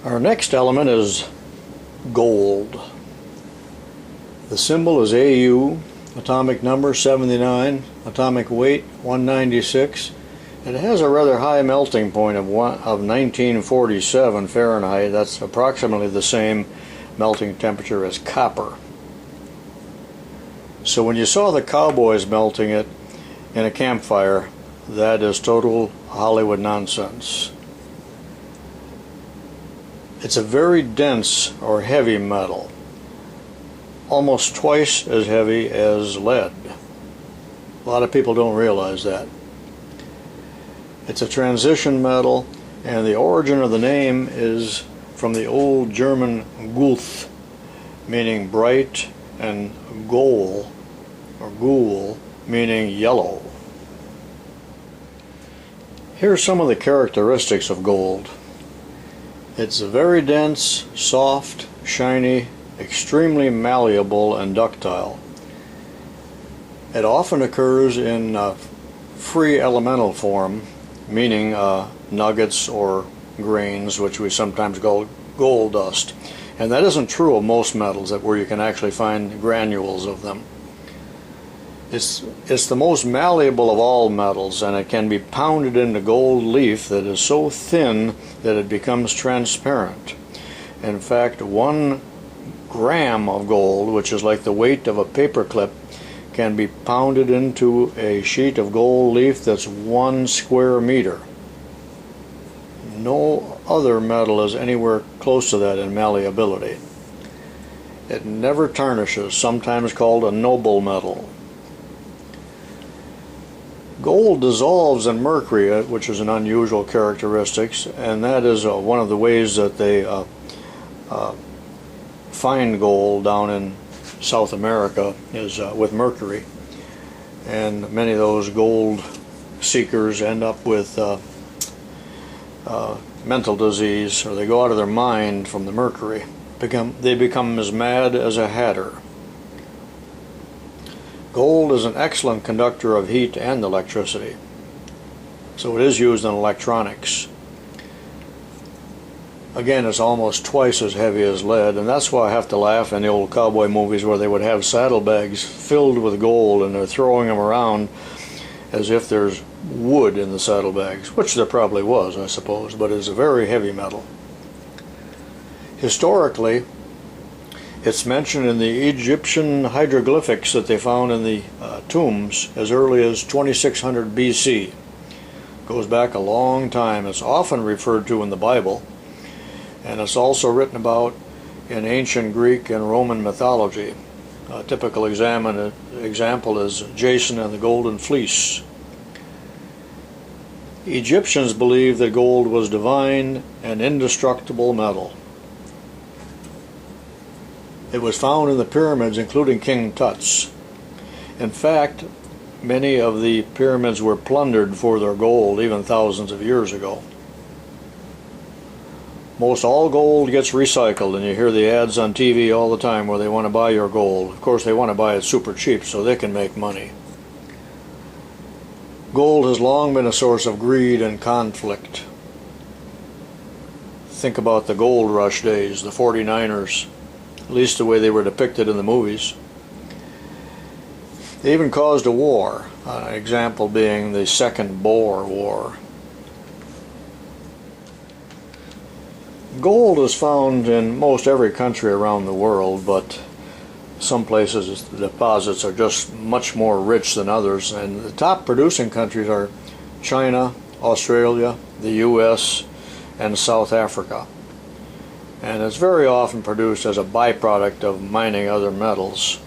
Our next element is gold. The symbol is AU, atomic number 79, atomic weight 196. It has a rather high melting point of 1947 Fahrenheit. That's approximately the same melting temperature as copper. So when you saw the cowboys melting it in a campfire, that is total Hollywood nonsense. It's a very dense or heavy metal, almost twice as heavy as lead. A lot of people don't realize that. It's a transition metal, and the origin of the name is from the old German Guth, meaning bright, and Gol, or Gul, meaning yellow. Here's some of the characteristics of gold. It's very dense, soft, shiny, extremely malleable, and ductile. It often occurs in free elemental form, meaning nuggets or grains, which we sometimes call gold dust. And that isn't true of most metals, where you can actually find granules of them. It's the most malleable of all metals, and it can be pounded into gold leaf that is so thin that it becomes transparent. In fact, 1 gram of gold, which is like the weight of a paperclip, can be pounded into a sheet of gold leaf that's 1 square meter. No other metal is anywhere close to that in malleability. It never tarnishes, sometimes called a noble metal. Gold dissolves in mercury, which is an unusual characteristic, and that is one of the ways that they find gold down in South America is with mercury. And many of those gold seekers end up with mental disease, or they go out of their mind from the mercury. They become as mad as a hatter. Gold is an excellent conductor of heat and electricity, so it is used in electronics. Again, it's almost twice as heavy as lead, and that's why I have to laugh in the old cowboy movies where they would have saddlebags filled with gold and they're throwing them around as if there's wood in the saddlebags, which there probably was, I suppose, but it's a very heavy metal. Historically, it's mentioned in the Egyptian hieroglyphics that they found in the tombs as early as 2600 BC. It goes back a long time. It's often referred to in the Bible, and it's also written about in ancient Greek and Roman mythology. A typical example is Jason and the Golden Fleece. Egyptians believed that gold was divine and indestructible metal. It was found in the pyramids, including King Tut's. In fact, many of the pyramids were plundered for their gold even thousands of years ago. Most all gold gets recycled, and you hear the ads on TV all the time where they want to buy your gold. Of course, they want to buy it super cheap so they can make money. Gold has long been a source of greed and conflict. Think about the gold rush days, the 49ers. At least the way they were depicted in the movies. They even caused a war, an example being the Second Boer War. Gold is found in most every country around the world, but some places the deposits are just much more rich than others, and the top producing countries are China, Australia, the US, and South Africa. And it's very often produced as a byproduct of mining other metals.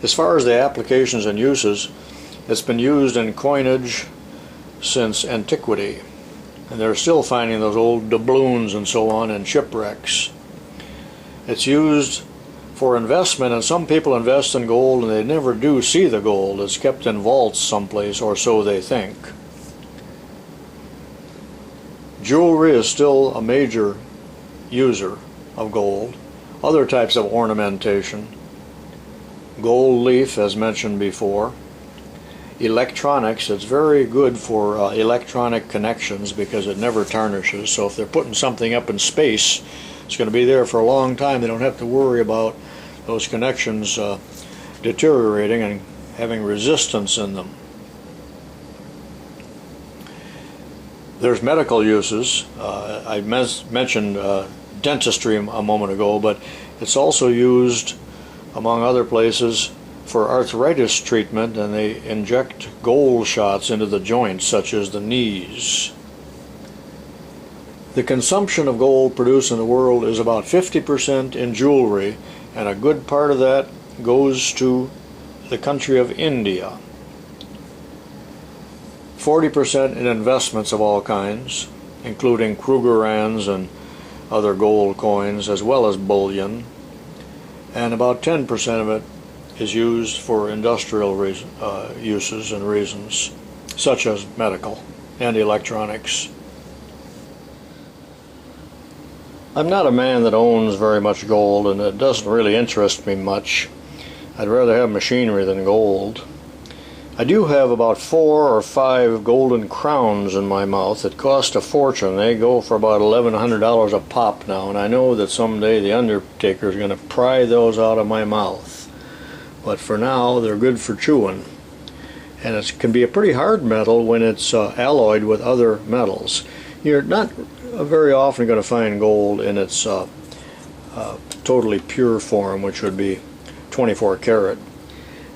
As far as the applications and uses, it's been used in coinage since antiquity, and they're still finding those old doubloons and so on in shipwrecks. It's used for investment, and some people invest in gold and they never do see the gold. It's kept in vaults someplace, or so they think. Jewelry is still a major user of gold. Other types of ornamentation. Gold leaf, as mentioned before. electronics. It's very good for electronic connections because it never tarnishes. So if they're putting something up in space, it's going to be there for a long time. They don't have to worry about those connections deteriorating and having resistance in them. There's medical uses. I mentioned dentistry a moment ago, but it's also used, among other places, for arthritis treatment, and they inject gold shots into the joints, such as the knees. The consumption of gold produced in the world is about 50% in jewelry, and a good part of that goes to the country of India. 40% in investments of all kinds, including Krugerrands and other gold coins, as well as bullion, and about 10% of it is used for industrial uses and reasons, such as medical and electronics. I'm not a man that owns very much gold, and it doesn't really interest me much. I'd rather have machinery than gold. I do have about 4 or 5 golden crowns in my mouth that cost a fortune. They go for about $1,100 a pop now, and I know that someday the undertaker is going to pry those out of my mouth. But for now, they're good for chewing. And it can be a pretty hard metal when it's alloyed with other metals. You're not very often going to find gold in its totally pure form, which would be 24 karat.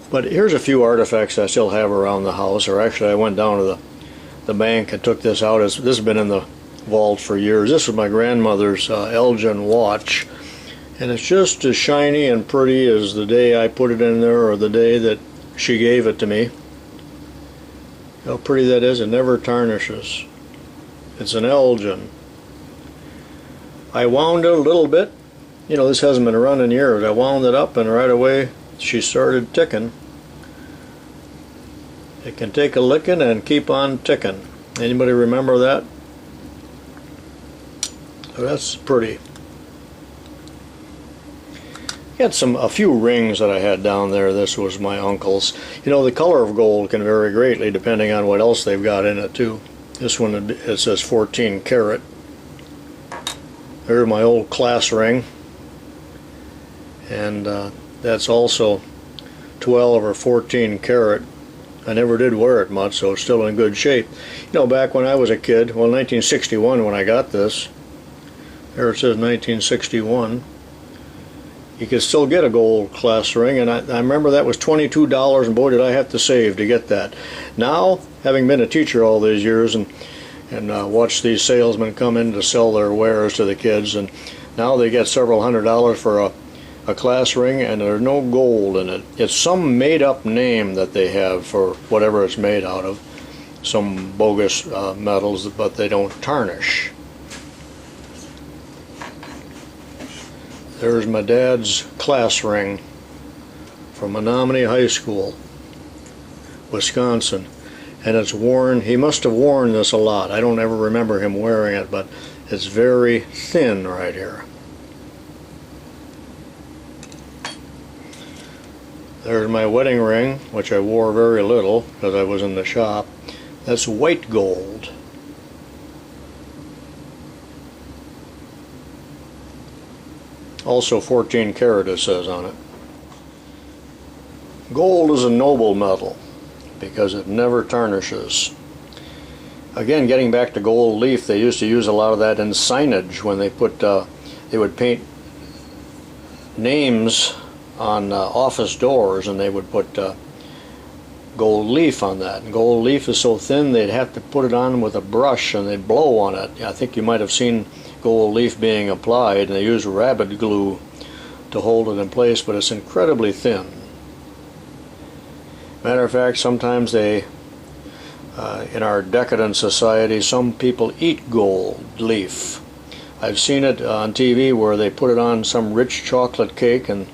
But here's a few artifacts I still have around the house, or actually I went down to the bank and took this out. This has been in the vault for years. This was my grandmother's Elgin watch, and it's just as shiny and pretty as the day I put it in there or the day that she gave it to me. How pretty that is. It never tarnishes. It's an Elgin. I wound it a little bit. You know, this hasn't been run in years. I wound it up, and right away she started ticking. It can take a licking and keep on ticking. Anybody remember that? So that's pretty. Got a few rings that I had down there. This was my uncle's. You know, the color of gold can vary greatly depending on what else they've got in it too. This one, it says 14 karat. There's my old class ring, and that's also 12 or 14 karat. I never did wear it much, so it's still in good shape. You know, back when I was a kid, well, 1961 when I got this, there it says 1961, you could still get a gold class ring, and I remember that was $22, and boy did I have to save to get that. Now, having been a teacher all these years and watched these salesmen come in to sell their wares to the kids, and now they get several $100s for a class ring, and there's no gold in it. It's some made-up name that they have for whatever it's made out of, some bogus metals, but they don't tarnish. There's my dad's class ring from Menominee High School, Wisconsin, and it's worn. He must have worn this a lot. I don't ever remember him wearing it, but it's very thin right here. There's my wedding ring, which I wore very little because I was in the shop. That's white gold. Also 14 karat, it says on it. Gold is a noble metal because it never tarnishes. Again, getting back to gold leaf, they used to use a lot of that in signage when they would paint names on office doors, and they would put gold leaf on that. And gold leaf is so thin they'd have to put it on with a brush and they'd blow on it. I think you might have seen gold leaf being applied, and they use rabbit glue to hold it in place, but it's incredibly thin. Matter of fact, sometimes they in our decadent society, some people eat gold leaf. I've seen it on TV where they put it on some rich chocolate cake and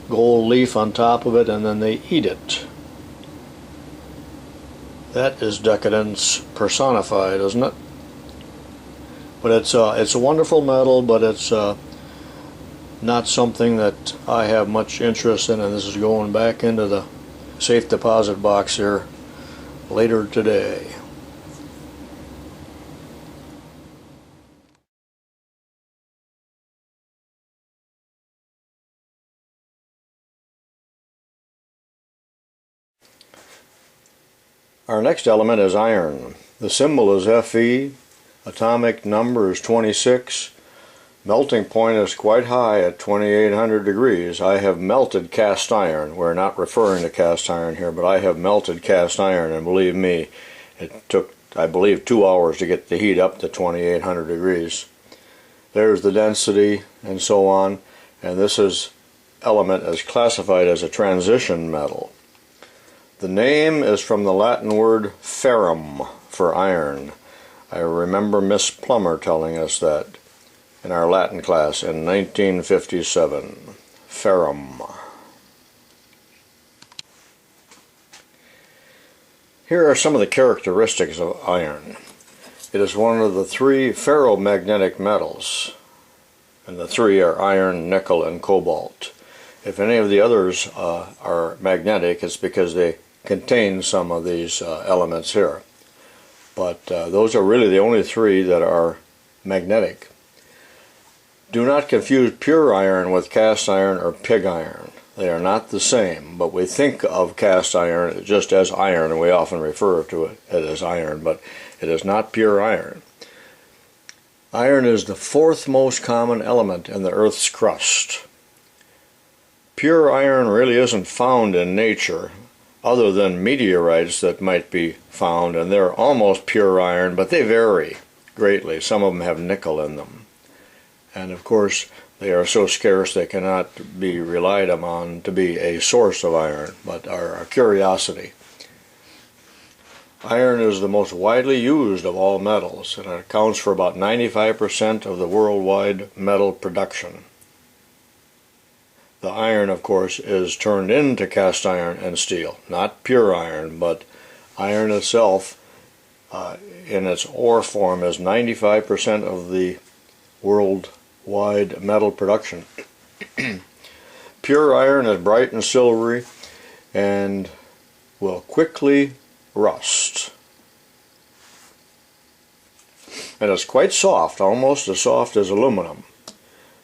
gold leaf on top of it, and then they eat it. That is decadence personified, isn't it? But it's a wonderful metal, but it's not something that I have much interest in, and this is going back into the safe deposit box here later today. Our next element is iron. The symbol is Fe, atomic number is 26, melting point is quite high at 2800 degrees. I have melted cast iron. We're not referring to cast iron here, but I have melted cast iron, and believe me, it took, I believe, 2 hours to get the heat up to 2800 degrees. There's the density and so on, and this element is classified as a transition metal. The name is from the Latin word ferrum, for iron. I remember Miss Plummer telling us that in our Latin class in 1957. Ferrum. Here are some of the characteristics of iron. It is one of the 3 ferromagnetic metals, and the 3 are iron, nickel, and cobalt. If any of the others are magnetic, it's because they contain some of these elements here. But those are really the only 3 that are magnetic. Do not confuse pure iron with cast iron or pig iron. They are not the same, but we think of cast iron just as iron, and we often refer to it as iron, but it is not pure iron. Iron is the 4th most common element in the Earth's crust. Pure iron really isn't found in nature, other than meteorites that might be found, and they're almost pure iron, but they vary greatly. Some of them have nickel in them. And of course, they are so scarce they cannot be relied upon to be a source of iron, but are a curiosity. Iron is the most widely used of all metals, and it accounts for about 95% of the worldwide metal production. The iron, of course, is turned into cast iron and steel. Not pure iron, but iron itself, in its ore form, is 95% of the worldwide metal production. Pure iron is bright and silvery and will quickly rust. And it's quite soft, almost as soft as aluminum.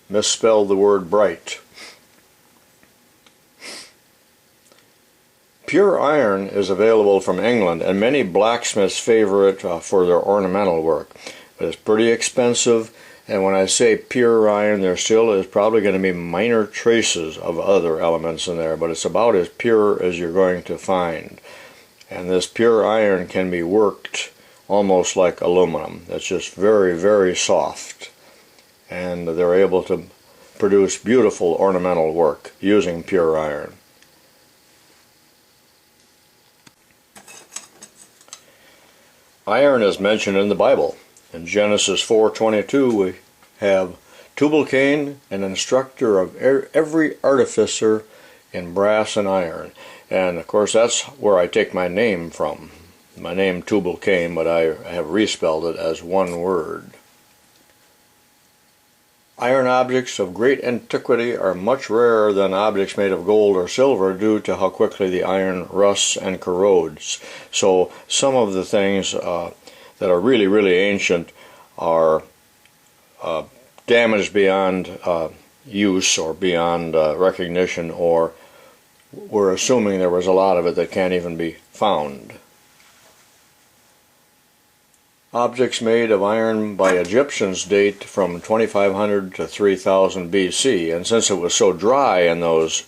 Misspelled the word bright. Pure iron is available from England, and many blacksmiths favor it for their ornamental work. But it's pretty expensive, and when I say pure iron, there still is probably going to be minor traces of other elements in there, but it's about as pure as you're going to find. And this pure iron can be worked almost like aluminum. It's just very, very soft. And they're able to produce beautiful ornamental work using pure iron. Iron is mentioned in the Bible. In Genesis 4:22 we have tubalcain, an instructor of every artificer in brass and iron. And of course that's where I take my name from. My name tubalcain, but I have respelled it as one word. Iron objects of great antiquity are much rarer than objects made of gold or silver due to how quickly the iron rusts and corrodes. So some of the things that are really, really ancient are damaged beyond use or beyond recognition, or we're assuming there was a lot of it that can't even be found. Objects made of iron by Egyptians date from 2500 to 3000 BC, and since it was so dry in those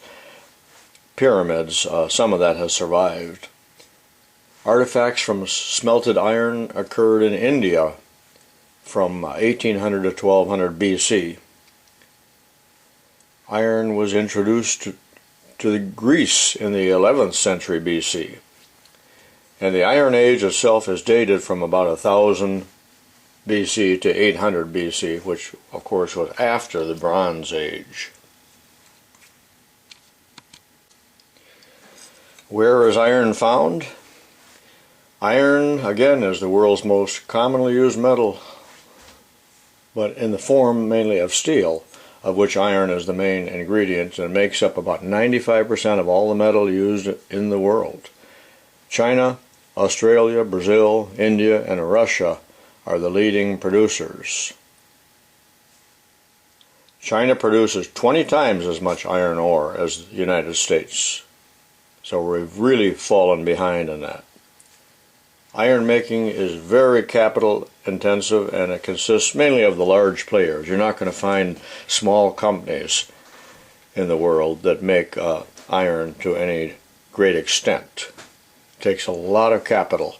pyramids, some of that has survived. Artifacts from smelted iron occurred in India from 1800 to 1200 BC. Iron was introduced to Greece in the 11th century BC. And the Iron Age itself is dated from about 1000 BC to 800 BC, which of course was after the Bronze Age. Where is iron found? Iron, again, is the world's most commonly used metal, but in the form mainly of steel, of which iron is the main ingredient, and makes up about 95% of all the metal used in the world. China Australia, Brazil, India, and Russia are the leading producers. China produces 20 times as much iron ore as the United States, so we've really fallen behind in that. Iron making is very capital intensive, and it consists mainly of the large players. You're not going to find small companies in the world that make iron to any great extent. It takes a lot of capital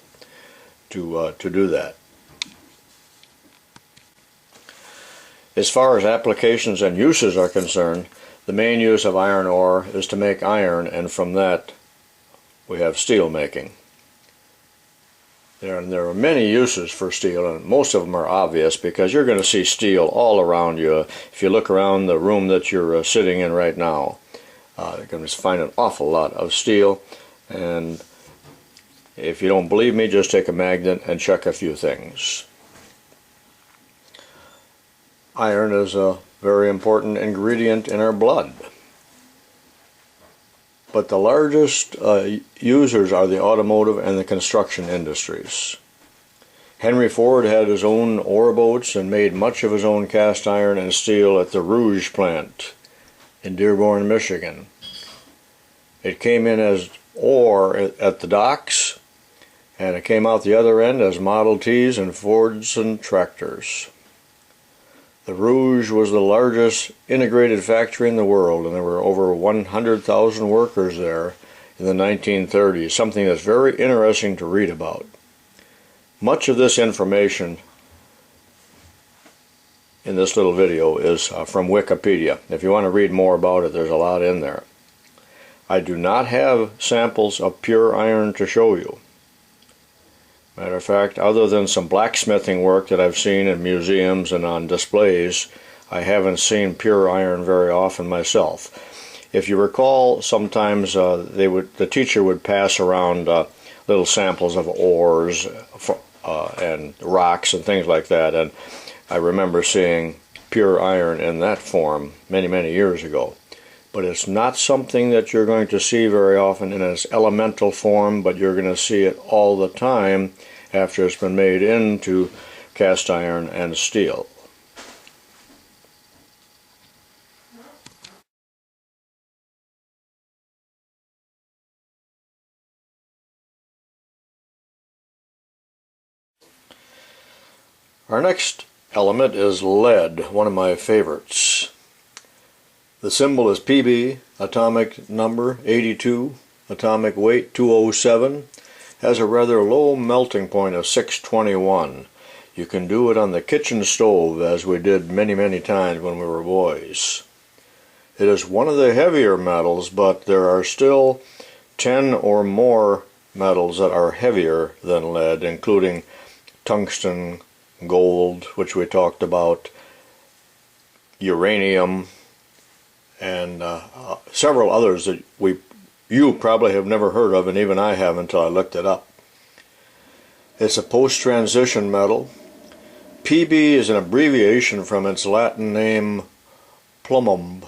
to do that. As far as applications and uses are concerned, the main use of iron ore is to make iron, and from that we have steel making. There are many uses for steel, and most of them are obvious because you're going to see steel all around you. If you look around the room that you're sitting in right now, you're going to find an awful lot of steel. And if you don't believe me, just take a magnet and check a few things. Iron is a very important ingredient in our blood. But the largest users are the automotive and the construction industries. Henry Ford had his own ore boats and made much of his own cast iron and steel at the Rouge plant in Dearborn, Michigan. It came in as ore at the docks, and it came out the other end as Model Ts and Fords and tractors. The Rouge was the largest integrated factory in the world, and there were over 100,000 workers there in the 1930s, something that's very interesting to read about. Much of this information in this little video is from Wikipedia. If you want to read more about it, there's a lot in there. I do not have samples of pure iron to show you. Matter of fact, other than some blacksmithing work that I've seen in museums and on displays, I haven't seen pure iron very often myself. If you recall, sometimes the teacher would pass around little samples of ores and rocks and things like that, and I remember seeing pure iron in that form many, many years ago. But it's not something that you're going to see very often in its elemental form, but you're going to see it all the time after it's been made into cast iron and steel. Our next element is lead, one of my favorites. The symbol is Pb, atomic number 82, atomic weight 207, has a rather low melting point of 621. You can do it on the kitchen stove, as we did many, many times when we were boys. It is one of the heavier metals, but there are still 10 or more metals that are heavier than lead, including tungsten, gold, which we talked about, uranium, and several others that you probably have never heard of, and even I haven't until I looked it up. It's a post-transition metal. Pb is an abbreviation from its Latin name plumbum,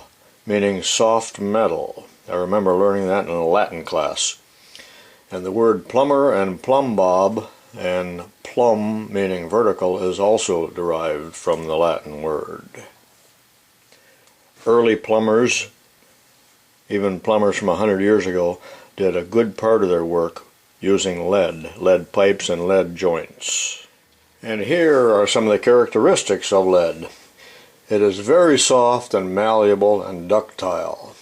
meaning soft metal. I remember learning that in a Latin class. And the word plumber and plumbob and plumb, meaning vertical, is also derived from the Latin word. Early plumbers, even plumbers from 100 years ago, did a good part of their work using lead pipes and lead joints. And here are some of the characteristics of lead. It is very soft and malleable and ductile,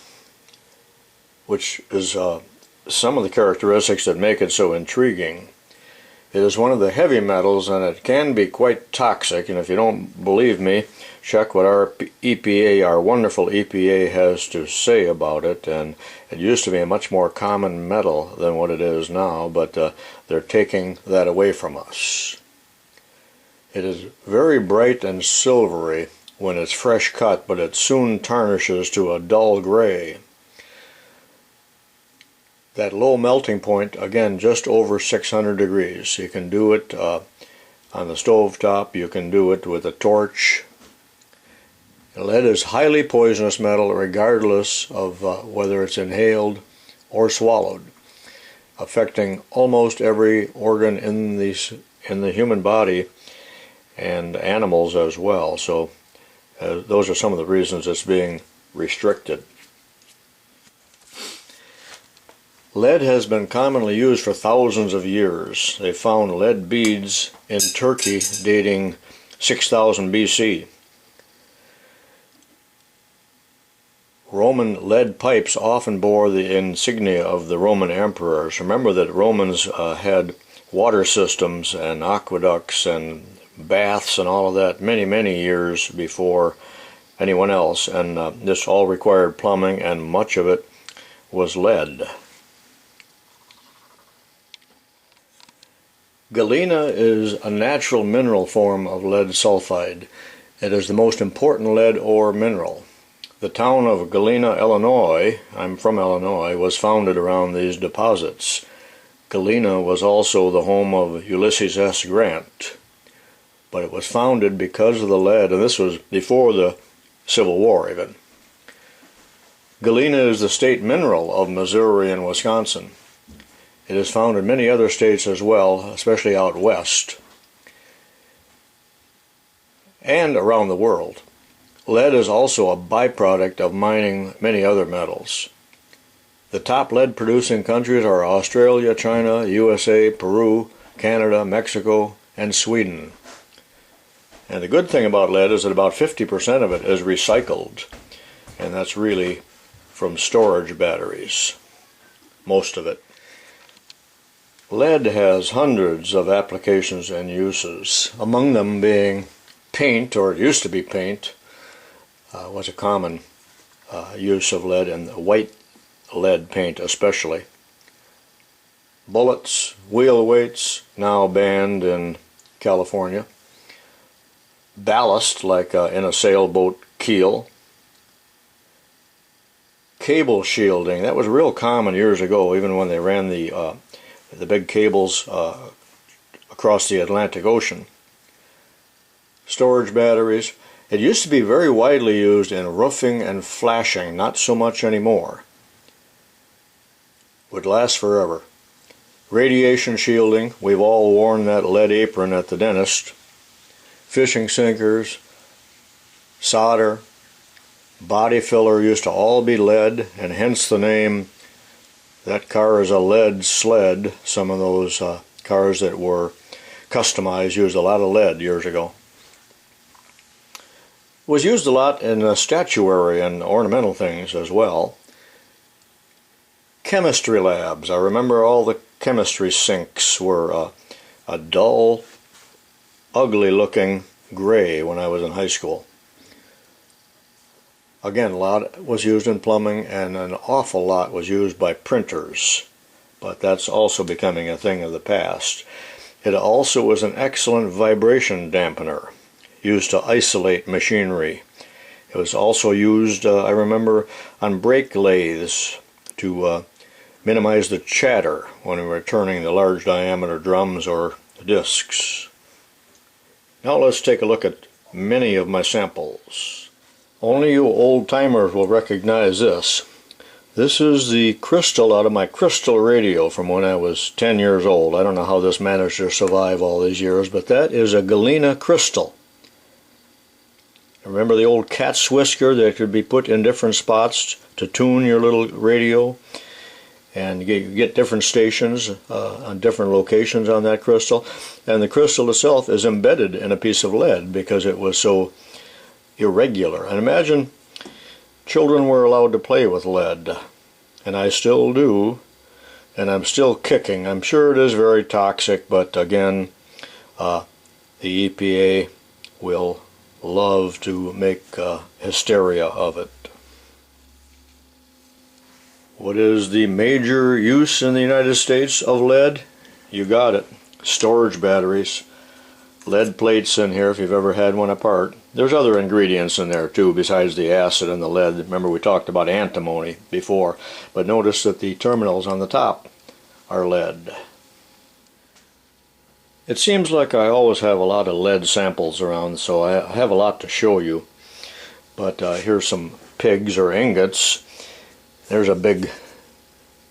which is some of the characteristics that make it so intriguing. It is one of the heavy metals, and it can be quite toxic, and if you don't believe me, check what our EPA, our wonderful EPA, has to say about it. And it used to be a much more common metal than what it is now, but they're taking that away from us. It is very bright and silvery when it's fresh cut, but it soon tarnishes to a dull gray. That low melting point, again, just over 600 degrees. You can do it on the stove top, you can do it with a torch. Lead is highly poisonous metal regardless of whether it's inhaled or swallowed. affecting almost every organ in the human body and animals as well. So those are some of the reasons it's being restricted. Lead has been commonly used for thousands of years. They found lead beads in Turkey dating 6000 BC. Roman lead pipes often bore the insignia of the Roman emperors. Remember that Romans had water systems and aqueducts and baths and all of that many years before anyone else, and this all required plumbing, and much of it was lead. Galena is a natural mineral form of lead sulfide. It is the most important lead ore mineral. The town of Galena, Illinois, I'm from Illinois, was founded around these deposits. Galena was also the home of Ulysses S. Grant, but it was founded because of the lead, and this was before the Civil War even. Galena is the state mineral of Missouri and Wisconsin. It is found in many other states as well, especially out west and around the world. Lead is also a byproduct of mining many other metals. The top lead producing countries are Australia, China, USA, Peru, Canada, Mexico, and Sweden. And the good thing about lead is that about 50% of it is recycled, and that's really from storage batteries, most of it. Lead has hundreds of applications and uses, among them being paint, or it used to be paint, was a common use of lead, and white lead paint especially. Bullets, wheel weights, now banned in California. Ballast, like in a sailboat keel. Cable shielding, that was real common years ago, even when they ran the big cables across the Atlantic Ocean. Storage batteries. It used to be very widely used in roofing and flashing, not so much anymore. Would last forever. Radiation shielding, we've all worn that lead apron at the dentist. Fishing sinkers, solder, body filler used to all be lead, and hence the name, that car is a lead sled. Some of those cars that were customized used a lot of lead years ago. It was used a lot in statuary and ornamental things as well. Chemistry labs. I remember all the chemistry sinks were a dull, ugly looking gray when I was in high school. Again, a lot was used in plumbing, and an awful lot was used by printers, but that's also becoming a thing of the past. It also was an excellent vibration dampener, used to isolate machinery. It was also used, I remember, on brake lathes to minimize the chatter when we were turning the large diameter drums or discs. Now let's take a look at many of my samples. Only you old-timers will recognize this. This is the crystal out of my crystal radio from when I was 10 years old. I don't know how this managed to survive all these years, but that is a Galena crystal. Remember the old cat's whisker that could be put in different spots to tune your little radio? And you get different stations on different locations on that crystal. And the crystal itself is embedded in a piece of lead because it was so irregular. And imagine children were allowed to play with lead. And I still do. And I'm still kicking. I'm sure it is very toxic, but again, the EPA will love to make hysteria of it. What is the major use in the United States of lead? You got it. Storage batteries. Lead plates in here if you've ever had one apart. There's other ingredients in there too besides the acid and the lead. Remember we talked about antimony before, but notice that the terminals on the top are lead. It seems like I always have a lot of lead samples around, so I have a lot to show you. But here's some pigs or ingots. There's a big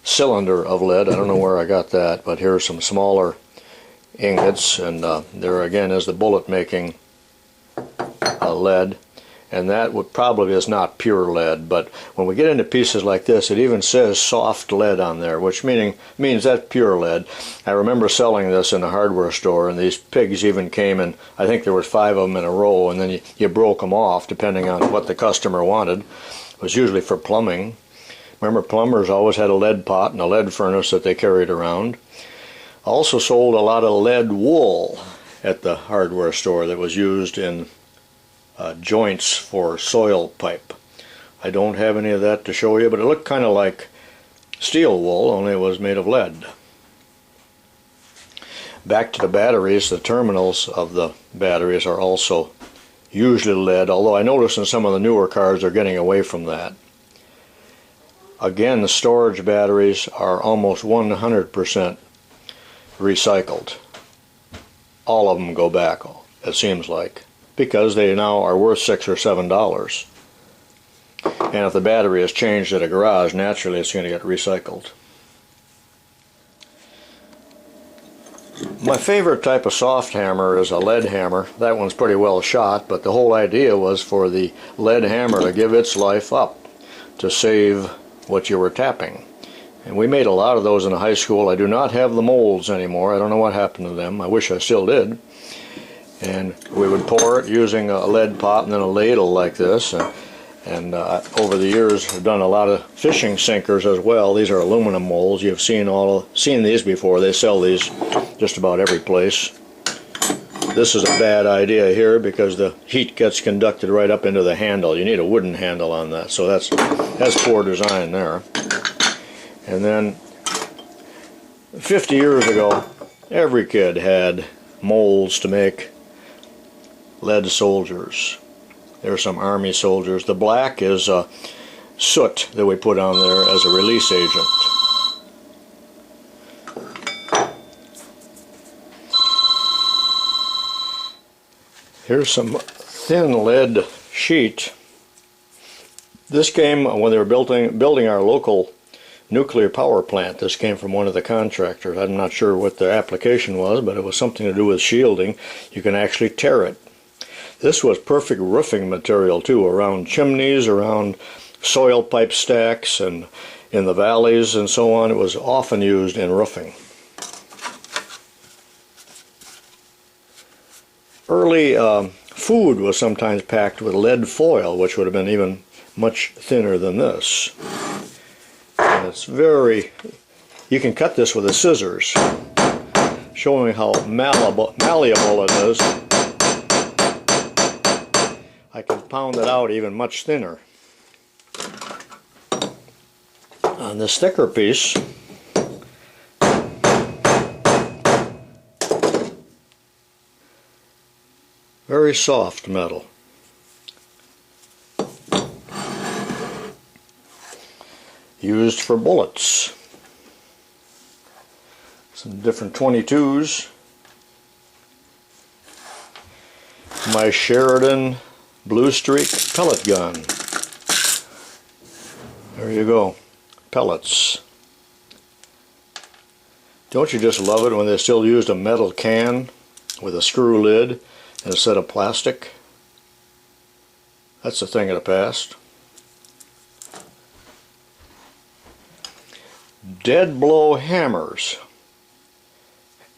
cylinder of lead. I don't know where I got that, but here's some smaller ingots, and there again is the bullet making lead, and that would probably is not pure lead, but when we get into pieces like this, it even says soft lead on there, which means that's pure lead. I remember selling this in a hardware store, and these pigs even came in, I think there was 5 of them in a row, and then you broke them off depending on what the customer wanted. It was usually for plumbing. Remember, plumbers always had a lead pot and a lead furnace that they carried around. Also sold a lot of lead wool at the hardware store that was used in joints for soil pipe. I don't have any of that to show you, but it looked kind of like steel wool, only it was made of lead. Back to the batteries, the terminals of the batteries are also usually lead, although I notice in some of the newer cars they're getting away from that. Again, the storage batteries are almost 100% recycled. All of them go back, it seems like, because they now are worth $6 or $7. And if the battery is changed at a garage, naturally it's going to get recycled. My favorite type of soft hammer is a lead hammer. That one's pretty well shot, but the whole idea was for the lead hammer to give its life up to save what you were tapping. And we made a lot of those in high school. I do not have the molds anymore. I don't know what happened to them. I wish I still did. And we would pour it using a lead pot and then a ladle like this. And over the years, I've done a lot of fishing sinkers as well. These are aluminum molds. You've seen these before. They sell these just about every place. This is a bad idea here because the heat gets conducted right up into the handle. You need a wooden handle on that, so that's poor design there. And then 50 years ago, every kid had molds to make lead soldiers. There's some army soldiers. The black is soot that we put on there as a release agent. Here's some thin lead sheet. This came when they were building our local nuclear power plant. This came from one of the contractors. I'm not sure what the application was, but it was something to do with shielding. You can actually tear it. This was perfect roofing material too, around chimneys, around soil pipe stacks, and in the valleys and so on. It was often used in roofing. Early food was sometimes packed with lead foil, which would have been even much thinner than this. And it's you can cut this with a scissors, showing how malleable it is. I can pound it out even much thinner. On this thicker piece, very soft metal. Used for bullets. Some different 22s. My Sheridan Blue Streak pellet gun. There you go. Pellets. Don't you just love it when they still used a metal can with a screw lid instead of plastic? That's a thing of the past. Dead blow hammers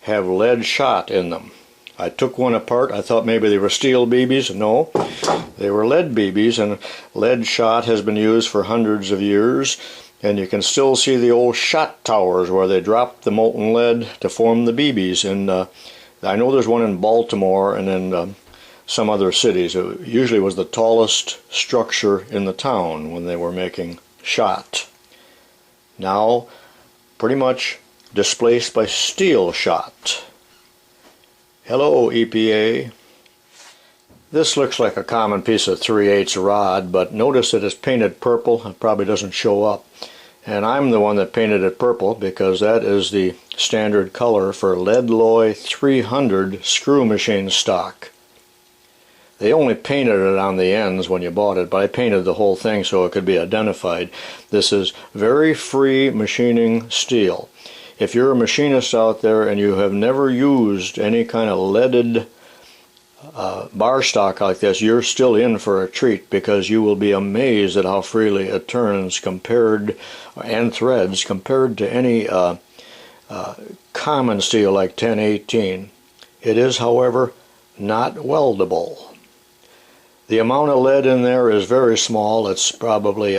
have lead shot in them. I took one apart. I thought maybe they were steel BBs. No, they were lead BBs, and lead shot has been used for hundreds of years, and you can still see the old shot towers where they dropped the molten lead to form the BBs. And I know there's one in Baltimore and in some other cities. It usually was the tallest structure in the town when they were making shot. Now pretty much displaced by steel shot. Hello, EPA. This looks like a common piece of 3/8 rod, but notice that it's painted purple. It probably doesn't show up. And I'm the one that painted it purple because that is the standard color for Lead-Loy 300 screw machine stock. They only painted it on the ends when you bought it, but I painted the whole thing so it could be identified. This is very free machining steel. If you're a machinist out there and you have never used any kind of leaded bar stock like this, you're still in for a treat, because you will be amazed at how freely it turns and threads compared to any common steel like 1018. It is, however, not weldable. The amount of lead in there is very small. It's probably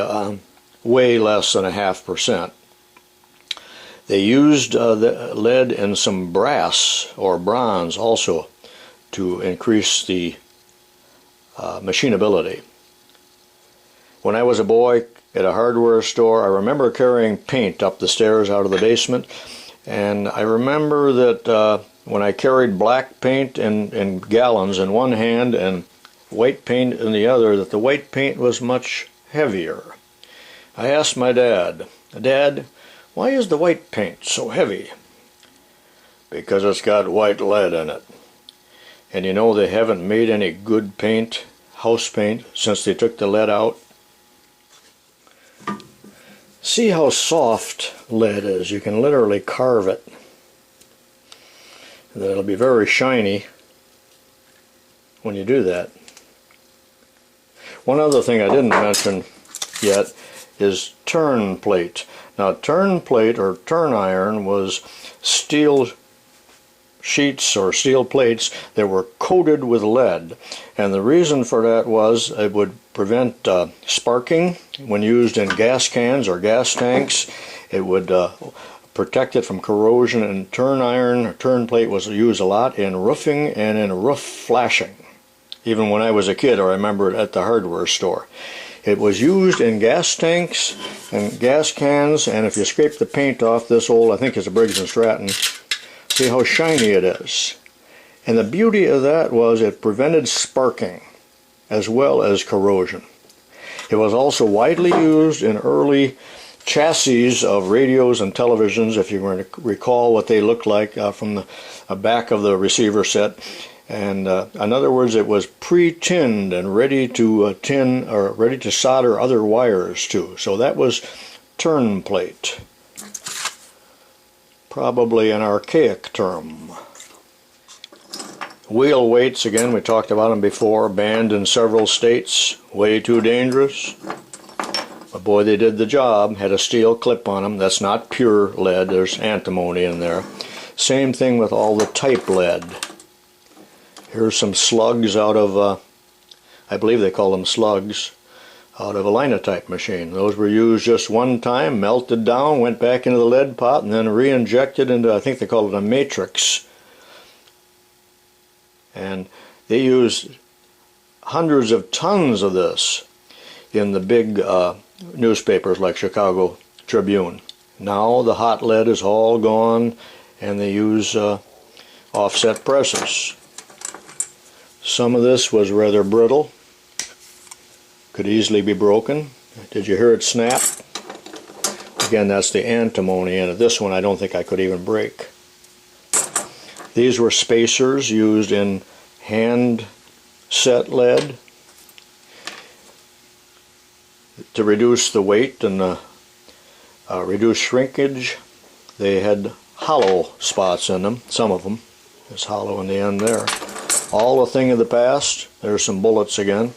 way less than 0.5%. They used the lead in some brass or bronze also to increase the machinability. When I was a boy at a hardware store, I remember carrying paint up the stairs out of the basement, and I remember that when I carried black paint in gallons in one hand and white paint in the other, that the white paint was much heavier. I asked my dad, "Dad, why is the white paint so heavy?" "Because it's got white lead in it." And you know, they haven't made any good paint, house paint, since they took the lead out. See how soft lead is. You can literally carve it. And it'll be very shiny when you do that. One other thing I didn't mention yet is turn plate. Now, turn plate or turn iron was steel sheets or steel plates that were coated with lead, and the reason for that was it would prevent sparking when used in gas cans or gas tanks. It would protect it from corrosion, and turn iron or turn plate was used a lot in roofing and in roof flashing. Even when I was a kid, I remember it at the hardware store. It was used in gas tanks and gas cans, and if you scrape the paint off this old, I think it's a Briggs & Stratton, see how shiny it is. And the beauty of that was it prevented sparking as well as corrosion. It was also widely used in early chassis of radios and televisions, if you were to recall what they looked like from the back of the receiver set. And in other words, it was pre-tinned and ready to tin or ready to solder other wires to. So that was turn plate. Probably an archaic term. Wheel weights, again, we talked about them before, banned in several states. Way too dangerous. But boy, they did the job. Had a steel clip on them. That's not pure lead. There's antimony in there. Same thing with all the type lead. Here's some slugs out of, I believe they call them slugs, out of a linotype machine. Those were used just one time, melted down, went back into the lead pot, and then re-injected into, I think they call it a matrix. And they used hundreds of tons of this in the big newspapers like Chicago Tribune. Now the hot lead is all gone, and they use offset presses. Some of this was rather brittle, could easily be broken. Did you hear it snap? Again, that's the antimony in it. This one I don't think I could even break. These were spacers used in hand set lead to reduce the weight and reduce shrinkage. They had hollow spots in them, some of them. It's hollow in the end there. All a thing of the past. There's some bullets again.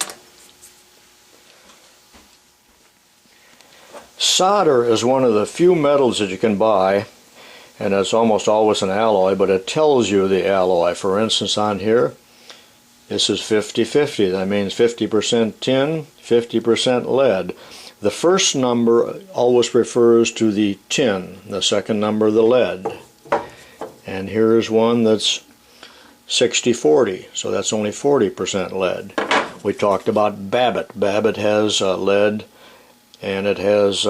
Solder is one of the few metals that you can buy, and it's almost always an alloy, but it tells you the alloy. For instance, on here, this is 50-50. That means 50% tin, 50% lead. The first number always refers to the tin, the second number the lead. And here's one that's 60-40, so that's only 40% lead. We talked about Babbitt. Babbitt has lead, and it has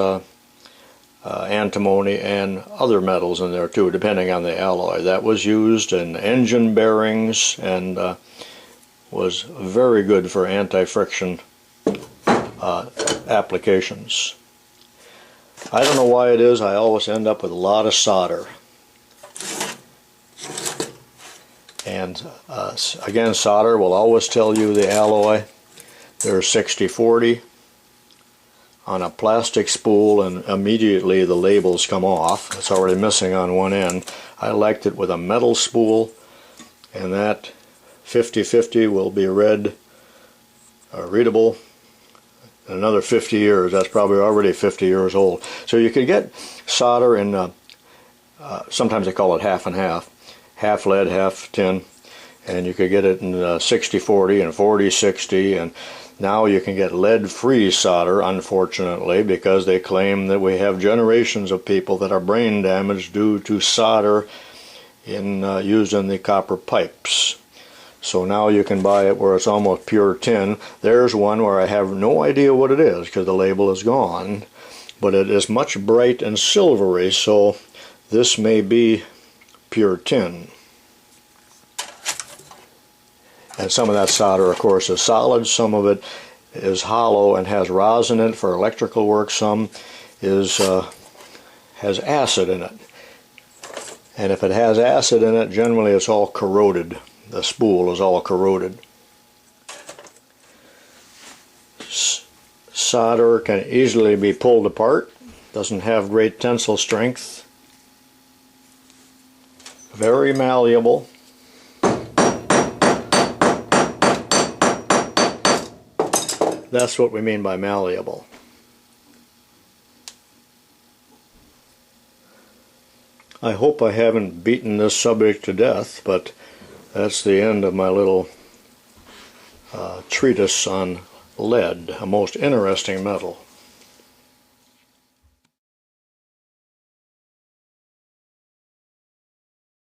antimony and other metals in there too, depending on the alloy. That was used in engine bearings and was very good for anti-friction applications. I don't know why it is, I always end up with a lot of solder. And again, solder will always tell you the alloy. There's 60-40 on a plastic spool, and immediately the labels come off. It's already missing on one end. I liked it with a metal spool, and that 50-50 will be readable in another 50 years. That's probably already 50 years old. So you could get solder in, sometimes they call it half and half lead, half tin, and you could get it in 60-40 and 40-60, and now you can get lead-free solder, unfortunately, because they claim that we have generations of people that are brain damaged due to solder used in the copper pipes. So now you can buy it where it's almost pure tin. There's one where I have no idea what it is because the label is gone, but it is much bright and silvery, so this may be pure tin. And some of that solder, of course, is solid. Some of it is hollow and has rosin in it for electrical work. Some has acid in it. And if it has acid in it, generally it's all corroded. The spool is all corroded. Solder can easily be pulled apart. Doesn't have great tensile strength. Very malleable. That's what we mean by malleable. I hope I haven't beaten this subject to death, but that's the end of my little treatise on lead, a most interesting metal.